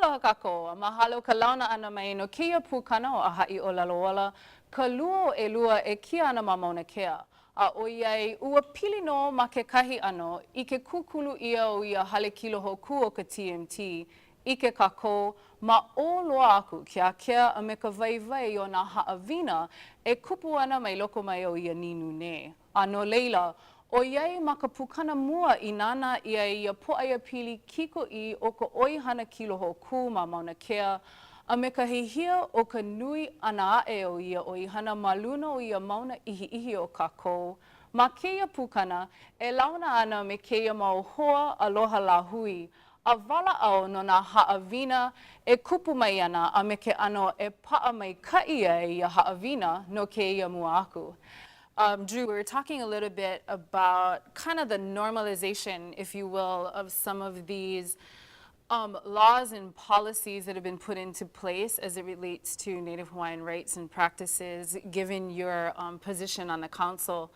Aloha kako, mahalo ka launa ana mai no kia pukana o ʻāhai o ʻŌlelo ka lua o ʻelua e kia ana ma Mauna Kea. A o iai ua pili no ma ke kahi ano I ke kukulu ia o ia hale kilohoku o ka TMT I ke kako ma o loa aku kia kea a me ka vaivai o nā haʻawina e kupu ana mai loko mai o ia ninu ne. A no leila, o iai ma ka pukana mua I nana ia poʻaia pili kikoʻi o ka ʻoihana kilohoku ma Mauna Kea a me ka hihia o ka nui ana aʻe o ia ʻoihana ma luna o ia mauna ihiihi o kākou. Ma keia pukana, e launa ana me keia mau hoa aloha lāhui, a walaʻau no nā haʻawina e kupu mai ana a me ke ano e paʻa mai kaʻi ai ia haʻawina no keia mua aku. Drew, we were talking a little bit about kind of the normalization, if you will, of some of these laws and policies that have been put into place as it relates to Native Hawaiian rights and practices, given your position on the council.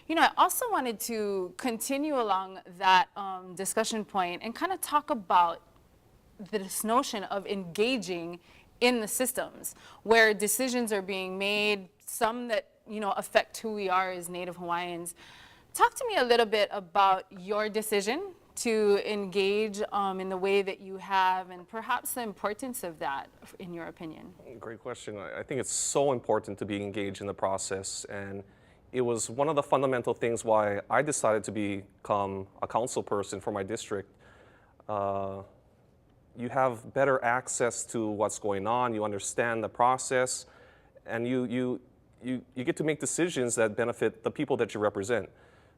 You know, I also wanted to continue along that discussion point and kind of talk about this notion of engaging in the systems where decisions are being made, some that affect who we are as Native Hawaiians. Talk to me a little bit about your decision to engage in the way that you have and perhaps the importance of that in your opinion. Great question. I think it's so important to be engaged in the process, and it was one of the fundamental things why I decided to become a council person for my district. You have better access to what's going on, you understand the process, and you get to make decisions that benefit the people that you represent.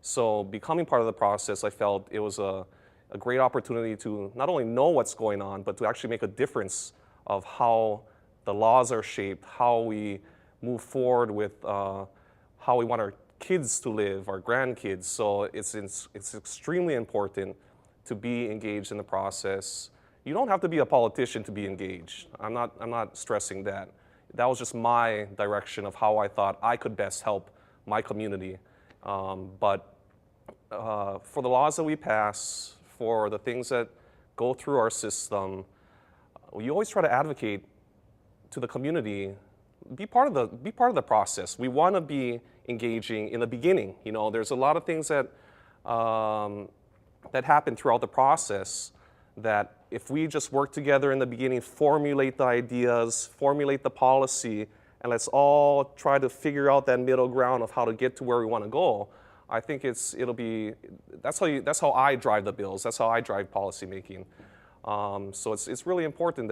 So becoming part of the process, I felt it was a great opportunity to not only know what's going on, but to actually make a difference of how the laws are shaped, how we move forward with how we want our kids to live, our grandkids. So it's extremely important to be engaged in the process. You don't have to be a politician to be engaged. I'm not stressing that. That was just my direction of how I thought I could best help my community. But for the laws that we pass, for the things that go through our system, we always try to advocate to the community, be part of the process. We want to be engaging in the beginning. You know, there's a lot of things that that happen throughout the process that if we just work together in the beginning, formulate the ideas, formulate the policy, and let's all try to figure out that middle ground of how to get to where we want to go, I think that's how I drive the bills. That's how I drive policy making. So it's really important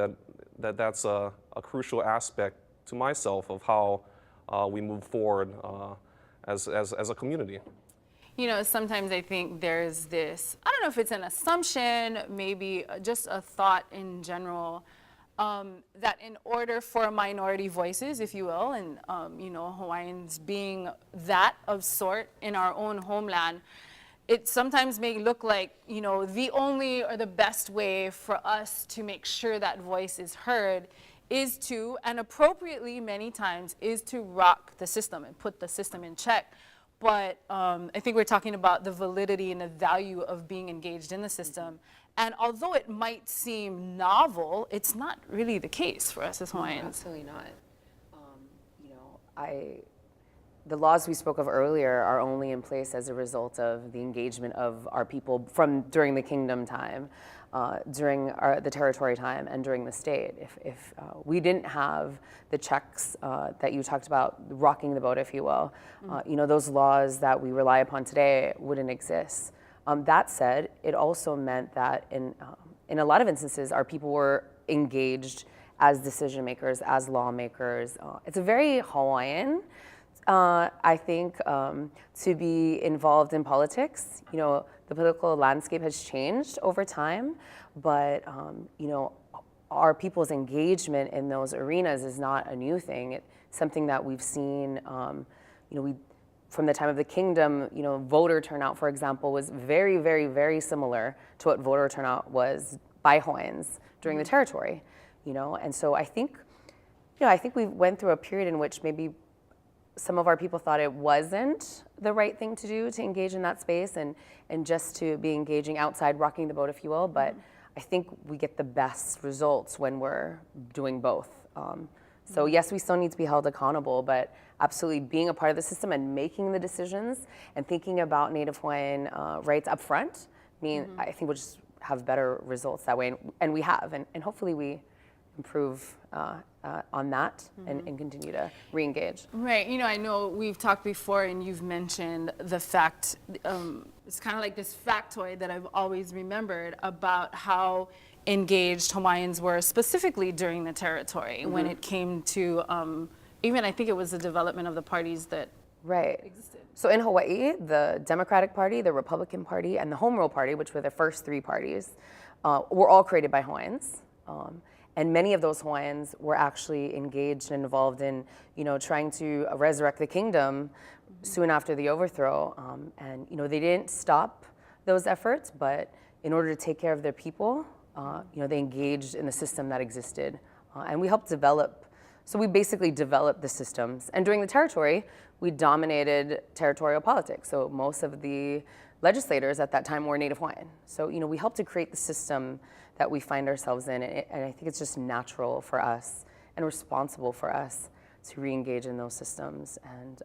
that's a crucial aspect to myself of how we move forward as a community. You know, sometimes I think there's this, I don't know if it's an assumption, maybe just a thought in general, that in order for minority voices, if you will, and Hawaiians being that of sort in our own homeland, it sometimes may look like, the only or the best way for us to make sure that voice is heard is to, and appropriately many times, is to rock the system and put the system in check. But I think we're talking about the validity and the value of being engaged in the system. And although it might seem novel, it's not really the case for us as Hawaiians. No, absolutely not. The laws we spoke of earlier are only in place as a result of the engagement of our people from during the kingdom time, during the territory time, and during the state. If we didn't have the checks that you talked about, rocking the boat, if you will, those laws that we rely upon today wouldn't exist. That said, it also meant that in a lot of instances, our people were engaged as decision makers, as lawmakers. It's a very Hawaiian, I think, to be involved in politics. The political landscape has changed over time, but our people's engagement in those arenas is not a new thing. It's something that we've seen. From the time of the kingdom, voter turnout, for example, was very, very, very similar to what voter turnout was by Hawaiians during the territory. And so I think we went through a period in which maybe some of our people thought it wasn't the right thing to do to engage in that space and just to be engaging outside, rocking the boat, if you will. But I think we get the best results when we're doing both. So yes, we still need to be held accountable, but absolutely being a part of the system and making the decisions and thinking about Native Hawaiian rights up front, I think we'll just have better results that way, and we have, and hopefully we improve on that and continue to re-engage. Right, I know we've talked before and you've mentioned the fact, it's kind of like this factoid that I've always remembered about how engaged Hawaiians were specifically during the territory when it came to, even I think it was the development of the parties that existed. So in Hawaii, the Democratic Party, the Republican Party, and the Home Rule Party, which were the first three parties, were all created by Hawaiians. And many of those Hawaiians were actually engaged and involved in, trying to resurrect the kingdom soon after the overthrow. And, they didn't stop those efforts, but in order to take care of their people, they engaged in the system that existed. And we helped develop, so we basically developed the systems. And during the territory, we dominated territorial politics. So most of the legislators at that time were Native Hawaiian. So, we helped to create the system that we find ourselves in, and I think it's just natural for us and responsible for us to re-engage in those systems and,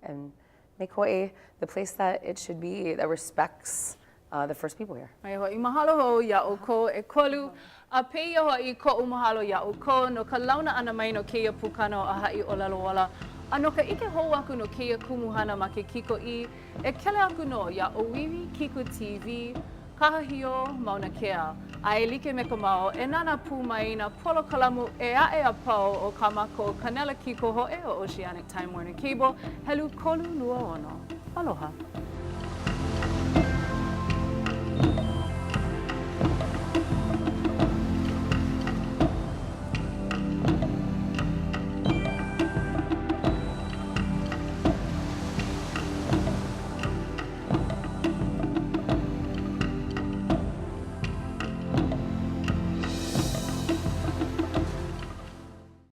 and make Hawaii the place that it should be, that respects the first people here. Mai hoi mahalo ho ia o ko e kolu a peia hoi ko mahalo ia o ko no ka launa ana mai no keia pukano ʻāhai ʻŌlelo wala a no ka ike hou aku no keia kumuhana ma ke kiko I e kele aku no ia owiwi Kiko TV kahahio Mauna Kea a e like me ka mau e nana pū mai na polo kalamu e ae a pau o ka mako kanela kiko ho e o Oceanic Time Warner Cable helu kolu lua ono. Aloha.